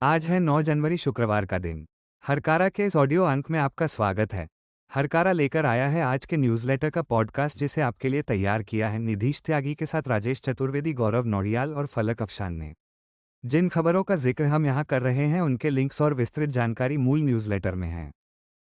आज है 9 जनवरी शुक्रवार का दिन। हरकारा के इस ऑडियो अंक में आपका स्वागत है। हरकारा लेकर आया है आज के न्यूज़लेटर का पॉडकास्ट जिसे आपके लिए तैयार किया है निधीश त्यागी के साथ राजेश चतुर्वेदी, गौरव नौडियाल और फलक अफशान ने। जिन खबरों का जिक्र हम यहाँ कर रहे हैं उनके लिंक्स और विस्तृत जानकारी मूल न्यूज़लेटर में है।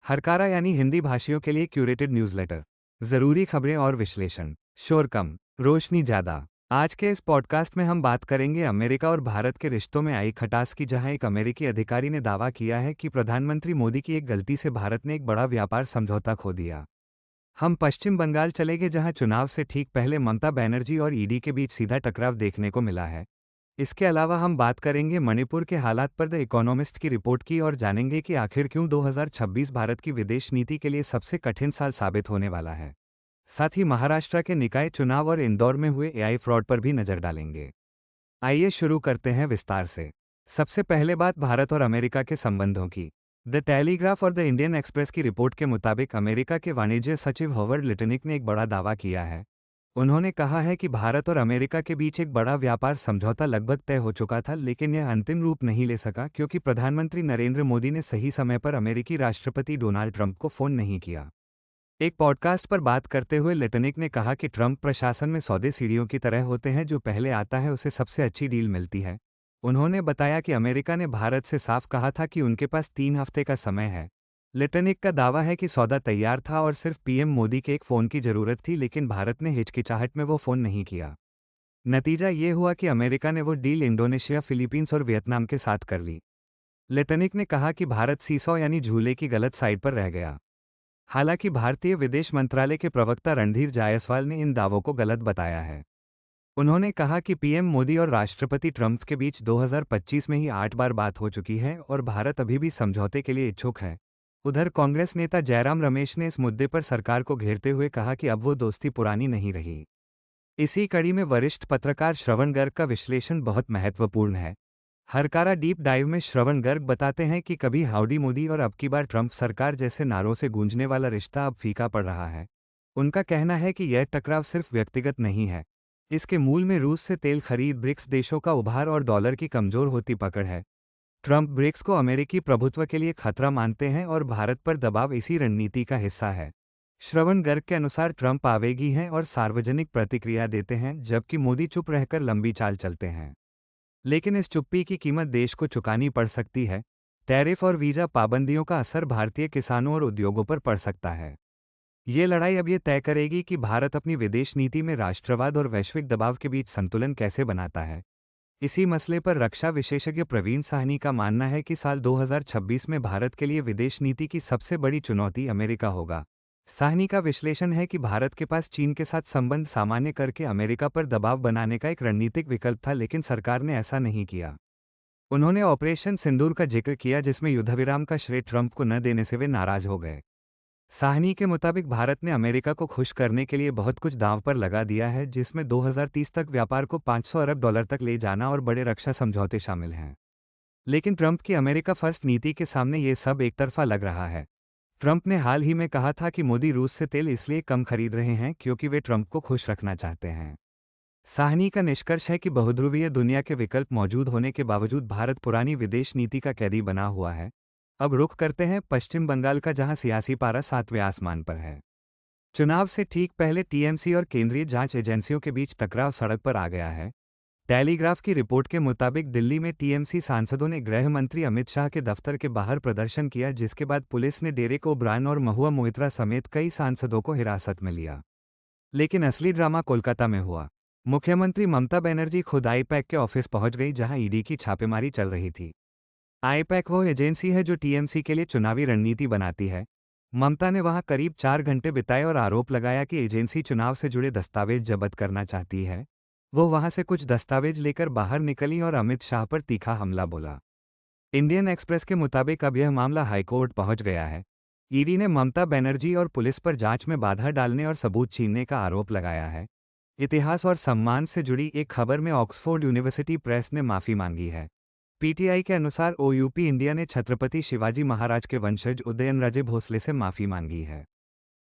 हरकारा यानी हिंदी भाषियों के लिए क्यूरेटेड न्यूज़लेटर। ज़रूरी खबरें और विश्लेषण, शोर कम, रोशनी ज़्यादा। आज के इस पॉडकास्ट में हम बात करेंगे अमेरिका और भारत के रिश्तों में आई खटास की, जहां एक अमेरिकी अधिकारी ने दावा किया है कि प्रधानमंत्री मोदी की एक गलती से भारत ने एक बड़ा व्यापार समझौता खो दिया। हम पश्चिम बंगाल चले गए जहां चुनाव से ठीक पहले ममता बनर्जी और ईडी के बीच सीधा टकराव देखने को मिला है। इसके अलावा हम बात करेंगे मणिपुर के हालात पर द इकोनॉमिस्ट की रिपोर्ट की और जानेंगे कि आखिर क्यों 2026 भारत की विदेश नीति के लिए सबसे कठिन साल साबित होने वाला है। साथ ही महाराष्ट्र के निकाय चुनाव और इंदौर में हुए एआई फ्रॉड पर भी नजर डालेंगे। आइए शुरू करते हैं विस्तार से। सबसे पहले बात भारत और अमेरिका के संबंधों की। द टेलीग्राफ और द इंडियन एक्सप्रेस की रिपोर्ट के मुताबिक अमेरिका के वाणिज्य सचिव हॉवर्ड लिटनिक ने एक बड़ा दावा किया है। उन्होंने कहा है कि भारत और अमेरिका के बीच एक बड़ा व्यापार समझौता लगभग तय हो चुका था, लेकिन यह अंतिम रूप नहीं ले सका क्योंकि प्रधानमंत्री नरेंद्र मोदी ने सही समय पर अमेरिकी राष्ट्रपति डोनाल्ड ट्रंप को फोन नहीं किया। एक पॉडकास्ट पर बात करते हुए लिटनिक ने कहा कि ट्रंप प्रशासन में सौदे सीढ़ियों की तरह होते हैं, जो पहले आता है उसे सबसे अच्छी डील मिलती है। उन्होंने बताया कि अमेरिका ने भारत से साफ कहा था कि उनके पास 3 हफ्ते का समय है। लिटनिक का दावा है कि सौदा तैयार था और सिर्फ पीएम मोदी के एक फ़ोन की ज़रूरत थी, लेकिन भारत ने हिचकिचाहट में वो फ़ोन नहीं किया। नतीजा ये हुआ कि अमेरिका ने वो डील इंडोनेशिया, फिलीपींस और वियतनाम के साथ कर ली। लिटनिक ने कहा कि भारत सीसॉ यानी झूले की गलत साइड पर रह गया। हालांकि भारतीय विदेश मंत्रालय के प्रवक्ता रणधीर जायसवाल ने इन दावों को गलत बताया है। उन्होंने कहा कि पीएम मोदी और राष्ट्रपति ट्रंप के बीच 2025 में ही 8 बार बात हो चुकी है और भारत अभी भी समझौते के लिए इच्छुक है। उधर कांग्रेस नेता जयराम रमेश ने इस मुद्दे पर सरकार को घेरते हुए कहा कि अब वो दोस्ती पुरानी नहीं रही। इसी कड़ी में वरिष्ठ पत्रकार श्रवण गर्ग का विश्लेषण बहुत महत्वपूर्ण है। हरकारा डीप डाइव में श्रवण गर्ग बताते हैं कि कभी हाउडी मोदी और अब की बार ट्रंप सरकार जैसे नारों से गूंजने वाला रिश्ता अब फीका पड़ रहा है। उनका कहना है कि यह टकराव सिर्फ व्यक्तिगत नहीं है। इसके मूल में रूस से तेल खरीद, ब्रिक्स देशों का उभार और डॉलर की कमजोर होती पकड़ है। ट्रंप ब्रिक्स को अमेरिकी प्रभुत्व के लिए खतरा मानते हैं और भारत पर दबाव इसी रणनीति का हिस्सा है। श्रवण गर्ग के अनुसार ट्रंप आवेगी हैं और सार्वजनिक प्रतिक्रिया देते हैं, जबकि मोदी चुप रहकर लंबी चाल चलते हैं। लेकिन इस चुप्पी की कीमत देश को चुकानी पड़ सकती है। टैरिफ और वीजा पाबंदियों का असर भारतीय किसानों और उद्योगों पर पड़ सकता है। ये लड़ाई अब ये तय करेगी कि भारत अपनी विदेश नीति में राष्ट्रवाद और वैश्विक दबाव के बीच संतुलन कैसे बनाता है। इसी मसले पर रक्षा विशेषज्ञ प्रवीण साहनी का मानना है कि साल 2026 में भारत के लिए विदेश नीति की सबसे बड़ी चुनौती अमेरिका होगा। साहनी का विश्लेषण है कि भारत के पास चीन के साथ संबंध सामान्य करके अमेरिका पर दबाव बनाने का एक रणनीतिक विकल्प था, लेकिन सरकार ने ऐसा नहीं किया। उन्होंने ऑपरेशन सिंदूर का जिक्र किया, जिसमें युद्धविराम का श्रेय ट्रंप को न देने से वे नाराज हो गए। साहनी के मुताबिक भारत ने अमेरिका को खुश करने के लिए बहुत कुछ दांव पर लगा दिया है, जिसमें 2030 तक व्यापार को $500 अरब तक ले जाना और बड़े रक्षा समझौते शामिल हैं। लेकिन ट्रंप की अमेरिका फर्स्ट नीति के सामने ये सब एक तरफा लग रहा है। ट्रंप ने हाल ही में कहा था कि मोदी रूस से तेल इसलिए कम खरीद रहे हैं क्योंकि वे ट्रंप को खुश रखना चाहते हैं। साहनी का निष्कर्ष है कि बहुध्रुवीय दुनिया के विकल्प मौजूद होने के बावजूद भारत पुरानी विदेश नीति का कैदी बना हुआ है। अब रुख करते हैं पश्चिम बंगाल का, जहां सियासी पारा 7वें आसमान पर है। चुनाव से ठीक पहले टीएमसी और केंद्रीय जांच एजेंसियों के बीच टकराव सड़क पर आ गया है। टेलीग्राफ की रिपोर्ट के मुताबिक दिल्ली में टीएमसी सांसदों ने गृह मंत्री अमित शाह के दफ्तर के बाहर प्रदर्शन किया, जिसके बाद पुलिस ने डेरेक ओब्रायन और महुआ मोइत्रा समेत कई सांसदों को हिरासत में लिया। लेकिन असली ड्रामा कोलकाता में हुआ। मुख्यमंत्री ममता बनर्जी खुद आईपैक के ऑफिस पहुंच गई, जहां ईडी की छापेमारी चल रही थी। आईपैक वो एजेंसी है जो टीएमसी के लिए चुनावी रणनीति बनाती है। ममता ने वहां करीब 4 घंटे बिताए और आरोप लगाया कि एजेंसी चुनाव से जुड़े दस्तावेज जब्त करना चाहती है। वो वहां से कुछ दस्तावेज लेकर बाहर निकली और अमित शाह पर तीखा हमला बोला। इंडियन एक्सप्रेस के मुताबिक अब यह मामला हाईकोर्ट पहुंच गया है। ईडी ने ममता बनर्जी और पुलिस पर जांच में बाधा डालने और सबूत छीनने का आरोप लगाया है। इतिहास और सम्मान से जुड़ी एक खबर में ऑक्सफोर्ड यूनिवर्सिटी प्रेस ने माफी मांगी है। पीटीआई के अनुसार ओयूपी इंडिया ने छत्रपति शिवाजी महाराज के वंशज उदयनराजे भोसले से माफी मांगी है।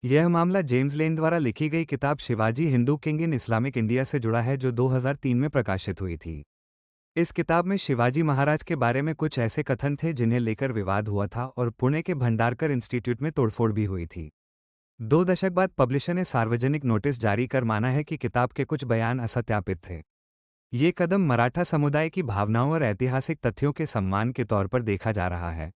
यह मामला जेम्स लेन द्वारा लिखी गई किताब Shivaji Hindu king in Islamic India से जुड़ा है, जो 2003 में प्रकाशित हुई थी। इस किताब में शिवाजी महाराज के बारे में कुछ ऐसे कथन थे जिन्हें लेकर विवाद हुआ था और पुणे के भंडारकर इंस्टीट्यूट में तोड़फोड़ भी हुई थी। 2 दशक बाद पब्लिशर ने सार्वजनिक नोटिस जारी कर माना है कि किताब के कुछ बयान असत्यापित थे। ये कदम मराठा समुदाय की भावनाओं और ऐतिहासिक तथ्यों के सम्मान के तौर पर देखा जा रहा है।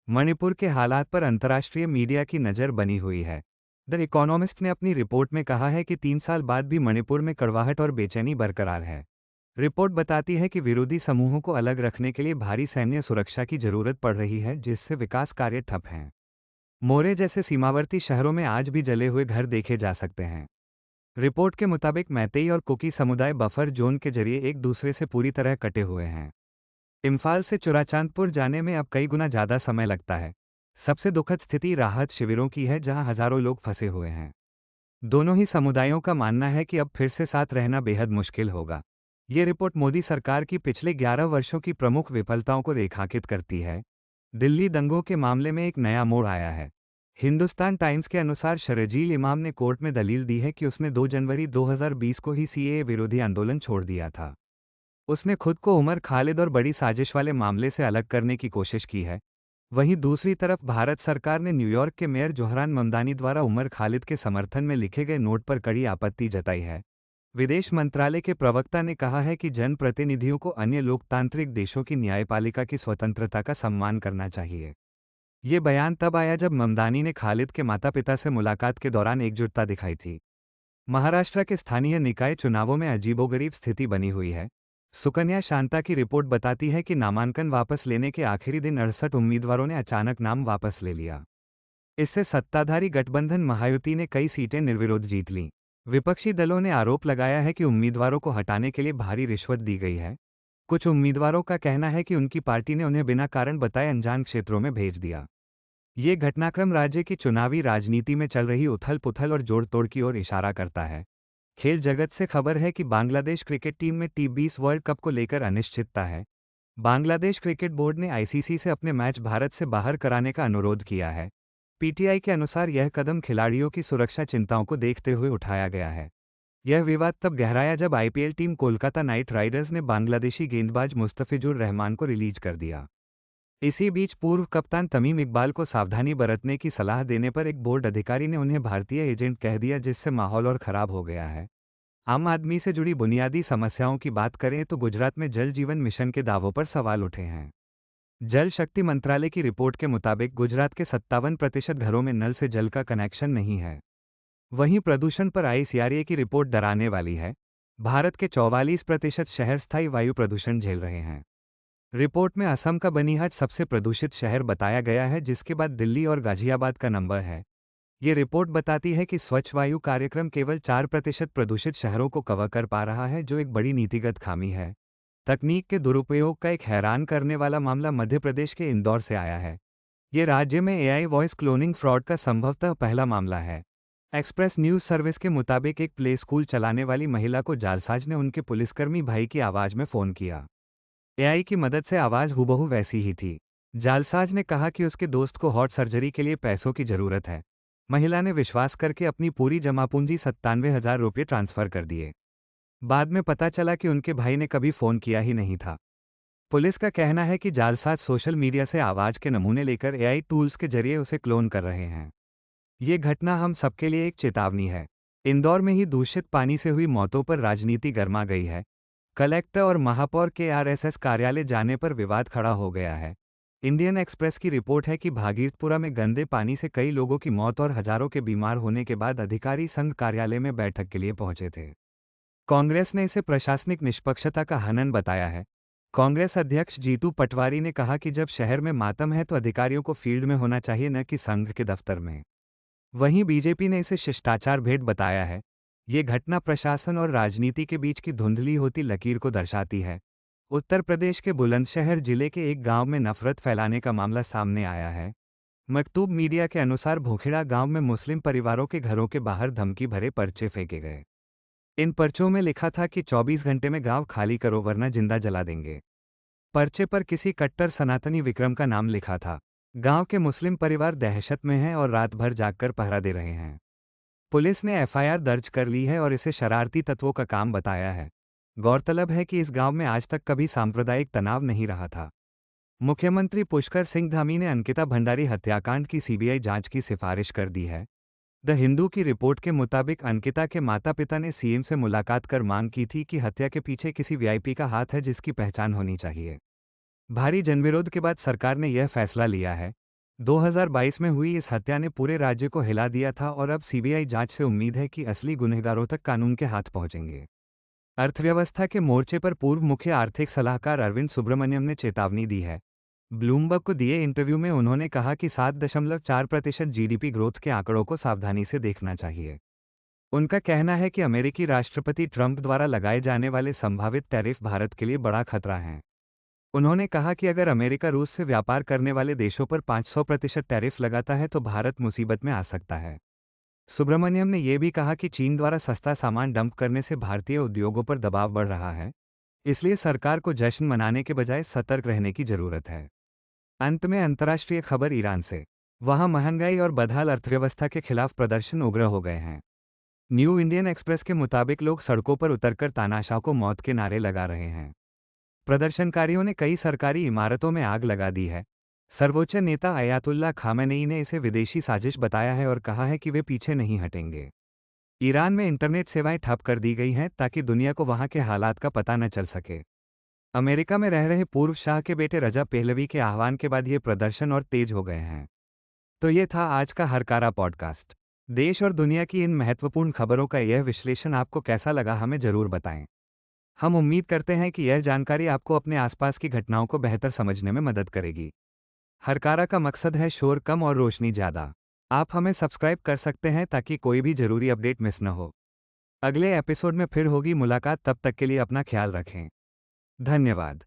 मणिपुर के हालात पर अंतर्राष्ट्रीय मीडिया की नज़र बनी हुई है। द इकोनॉमिस्ट ने अपनी रिपोर्ट में कहा है कि 3 साल बाद भी मणिपुर में कड़वाहट और बेचैनी बरकरार है। रिपोर्ट बताती है कि विरोधी समूहों को अलग रखने के लिए भारी सैन्य सुरक्षा की जरूरत पड़ रही है, जिससे विकास कार्य ठप हैं। मोरे जैसे सीमावर्ती शहरों में आज भी जले हुए घर देखे जा सकते हैं। रिपोर्ट के मुताबिक मैतेई और कुकी समुदाय बफर जोन के जरिए एक दूसरे से पूरी तरह कटे हुए हैं। इम्फाल से चुराचांदपुर जाने में अब कई गुना ज़्यादा समय लगता है। सबसे दुखद स्थिति राहत शिविरों की है, जहां हजारों लोग फंसे हुए हैं। दोनों ही समुदायों का मानना है कि अब फिर से साथ रहना बेहद मुश्किल होगा। ये रिपोर्ट मोदी सरकार की पिछले 11 वर्षों की प्रमुख विफलताओं को रेखांकित करती है। दिल्ली दंगों के मामले में एक नया मोड़ आया है। हिंदुस्तान टाइम्स के अनुसार शरजील इमाम ने कोर्ट में दलील दी है कि उसने 2 जनवरी 2020 को ही सीएए विरोधी आंदोलन छोड़ दिया था। उसने खुद को उमर खालिद और बड़ी साजिश वाले मामले से अलग करने की कोशिश की है। वहीं दूसरी तरफ भारत सरकार ने न्यूयॉर्क के मेयर जोहरान ममदानी द्वारा उमर खालिद के समर्थन में लिखे गए नोट पर कड़ी आपत्ति जताई है। विदेश मंत्रालय के प्रवक्ता ने कहा है कि जनप्रतिनिधियों को अन्य लोकतांत्रिक देशों की न्यायपालिका की स्वतंत्रता का सम्मान करना चाहिए। ये बयान तब आया जब ममदानी ने खालिद के माता पिता से मुलाकात के दौरान एकजुटता दिखाई थी। महाराष्ट्र के स्थानीय निकाय चुनावों में अजीबोगरीब स्थिति बनी हुई है। सुकन्या शांता की रिपोर्ट बताती है कि नामांकन वापस लेने के आखिरी दिन 68 उम्मीदवारों ने अचानक नाम वापस ले लिया। इससे सत्ताधारी गठबंधन महायुति ने कई सीटें निर्विरोध जीत लीं। विपक्षी दलों ने आरोप लगाया है कि उम्मीदवारों को हटाने के लिए भारी रिश्वत दी गई है। कुछ उम्मीदवारों का कहना है कि उनकी पार्टी ने उन्हें बिना कारण बताए अनजान क्षेत्रों में भेज दिया। ये घटनाक्रम राज्य की चुनावी राजनीति में चल रही उथल-पुथल और जोड़-तोड़ की ओर इशारा करता है। खेल जगत से खबर है कि बांग्लादेश क्रिकेट टीम में टी20 वर्ल्ड कप को लेकर अनिश्चितता है। बांग्लादेश क्रिकेट बोर्ड ने आईसीसी से अपने मैच भारत से बाहर कराने का अनुरोध किया है। पीटीआई के अनुसार यह कदम खिलाड़ियों की सुरक्षा चिंताओं को देखते हुए उठाया गया है। यह विवाद तब गहराया जब IPL team Kolkata night Riders ने बांग्लादेशी गेंदबाज मुस्तफिजुर रहमान को रिलीज कर दिया। इसी बीच पूर्व कप्तान तमीम इकबाल को सावधानी बरतने की सलाह देने पर एक बोर्ड अधिकारी ने उन्हें भारतीय एजेंट कह दिया, जिससे माहौल और खराब हो गया है। आम आदमी से जुड़ी बुनियादी समस्याओं की बात करें तो गुजरात में जल जीवन मिशन के दावों पर सवाल उठे हैं। जल शक्ति मंत्रालय की रिपोर्ट के मुताबिक गुजरात के 57% घरों में नल से जल का कनेक्शन नहीं है। वहीं प्रदूषण पर आईसीआरए की रिपोर्ट डराने वाली है। भारत के 44% शहर स्थायी वायु प्रदूषण झेल रहे हैं। रिपोर्ट में असम का बनीहाट सबसे प्रदूषित शहर बताया गया है, जिसके बाद दिल्ली और गाजियाबाद का नंबर है। ये रिपोर्ट बताती है कि स्वच्छ वायु कार्यक्रम केवल 4% प्रदूषित शहरों को कवर कर पा रहा है, जो एक बड़ी नीतिगत खामी है। तकनीक के दुरुपयोग का एक हैरान करने वाला मामला मध्य प्रदेश के इंदौर से आया है। ये राज्य में एआई वॉइस क्लोनिंग फ्रॉड का संभवतः पहला मामला है। एक्सप्रेस न्यूज़ सर्विस के मुताबिक एक प्ले स्कूल चलाने वाली महिला को जालसाज ने उनके पुलिसकर्मी भाई की आवाज़ में फ़ोन किया। एआई की मदद से आवाज़ हूबहू वैसी ही थी। जालसाज ने कहा कि उसके दोस्त को हार्ट सर्जरी के लिए पैसों की ज़रूरत है। महिला ने विश्वास करके अपनी पूरी जमा पूंजी 97,000 रुपये ट्रांसफ़र कर दिए। बाद में पता चला कि उनके भाई ने कभी फ़ोन किया ही नहीं था। पुलिस का कहना है कि जालसाज सोशल मीडिया से आवाज़ के नमूने लेकर एआई टूल्स के जरिए उसे क्लोन कर रहे हैं। ये घटना हम सबके लिए एक चेतावनी है। इंदौर में ही दूषित पानी से हुई मौतों पर राजनीति गर्मा गई है। कलेक्टर और महापौर के आरएसएस कार्यालय जाने पर विवाद खड़ा हो गया है। इंडियन एक्सप्रेस की रिपोर्ट है कि भागीरथपुरा में गंदे पानी से कई लोगों की मौत और हजारों के बीमार होने के बाद अधिकारी संघ कार्यालय में बैठक के लिए पहुंचे थे। कांग्रेस ने इसे प्रशासनिक निष्पक्षता का हनन बताया है। कांग्रेस अध्यक्ष जीतू पटवारी ने कहा कि जब शहर में मातम है तो अधिकारियों को फील्ड में होना चाहिए, न कि संघ के दफ्तर में। वहीं बीजेपी ने इसे शिष्टाचार भेंट बताया है। ये घटना प्रशासन और राजनीति के बीच की धुंधली होती लकीर को दर्शाती है। उत्तर प्रदेश के बुलंदशहर जिले के एक गांव में नफरत फैलाने का मामला सामने आया है। मकतूब मीडिया के अनुसार भोखेड़ा गांव में मुस्लिम परिवारों के घरों के बाहर धमकी भरे पर्चे फेंके गए। इन पर्चों में लिखा था कि 24 घंटे में गांव खाली करो वरना जिंदा जला देंगे। पर्चे पर किसी कट्टर सनातनी विक्रम का नाम लिखा था। गांव के मुस्लिम परिवार दहशत में हैं और रात भर जागकर पहरा दे रहे हैं। पुलिस ने एफआईआर दर्ज कर ली है और इसे शरारती तत्वों का काम बताया है। गौरतलब है कि इस गांव में आज तक कभी सांप्रदायिक तनाव नहीं रहा था। मुख्यमंत्री पुष्कर सिंह धामी ने अंकिता भंडारी हत्याकांड की सीबीआई जांच की सिफारिश कर दी है। द हिंदू की रिपोर्ट के मुताबिक अंकिता के माता पिता ने सीएम से मुलाकात कर मांग की थी कि हत्या के पीछे किसी वीआईपी का हाथ है जिसकी पहचान होनी चाहिए। भारी जनविरोध के बाद सरकार ने यह फैसला लिया है। 2022 में हुई इस हत्या ने पूरे राज्य को हिला दिया था और अब सीबीआई जांच से उम्मीद है कि असली गुनहगारों तक कानून के हाथ पहुंचेंगे। अर्थव्यवस्था के मोर्चे पर पूर्व मुख्य आर्थिक सलाहकार अरविंद सुब्रमण्यम ने चेतावनी दी है। ब्लूमबर्ग को दिए इंटरव्यू में उन्होंने कहा कि 7.4% जीडीपी ग्रोथ के आंकड़ों को सावधानी से देखना चाहिए। उनका कहना है कि अमेरिकी राष्ट्रपति ट्रंप द्वारा लगाए जाने वाले संभावित टैरिफ भारत के लिए बड़ा खतरा हैं। उन्होंने कहा कि अगर अमेरिका रूस से व्यापार करने वाले देशों पर 500% टैरिफ लगाता है तो भारत मुसीबत में आ सकता है। सुब्रमण्यम ने यह भी कहा कि चीन द्वारा सस्ता सामान डंप करने से भारतीय उद्योगों पर दबाव बढ़ रहा है, इसलिए सरकार को जश्न मनाने के बजाय सतर्क रहने की जरूरत है। अंत में अंतर्राष्ट्रीय खबर ईरान से। वहां महंगाई और बदहाल अर्थव्यवस्था के खिलाफ प्रदर्शन उग्र हो गए हैं। न्यू इंडियन एक्सप्रेस के मुताबिक लोग सड़कों पर उतरकर तानाशाह को मौत के नारे लगा रहे हैं। प्रदर्शनकारियों ने कई सरकारी इमारतों में आग लगा दी है। सर्वोच्च नेता अयातुल्ला खामेनेई ने इसे विदेशी साजिश बताया है और कहा है कि वे पीछे नहीं हटेंगे। ईरान में इंटरनेट सेवाएं ठप कर दी गई हैं ताकि दुनिया को वहां के हालात का पता न चल सके। अमेरिका में रह रहे पूर्व शाह के बेटे रजा पहलवी के आह्वान के बाद ये प्रदर्शन और तेज हो गए हैं। तो ये था आज का हरकारा पॉडकास्ट। देश और दुनिया की इन महत्वपूर्ण खबरों का यह विश्लेषण आपको कैसा लगा, हमें जरूर बताएं। हम उम्मीद करते हैं कि यह जानकारी आपको अपने आसपास की घटनाओं को बेहतर समझने में मदद करेगी। हरकारा का मकसद है शोर कम और रोशनी ज़्यादा। आप हमें सब्सक्राइब कर सकते हैं ताकि कोई भी ज़रूरी अपडेट मिस न हो। अगले एपिसोड में फिर होगी मुलाकात, तब तक के लिए अपना ख्याल रखें। धन्यवाद।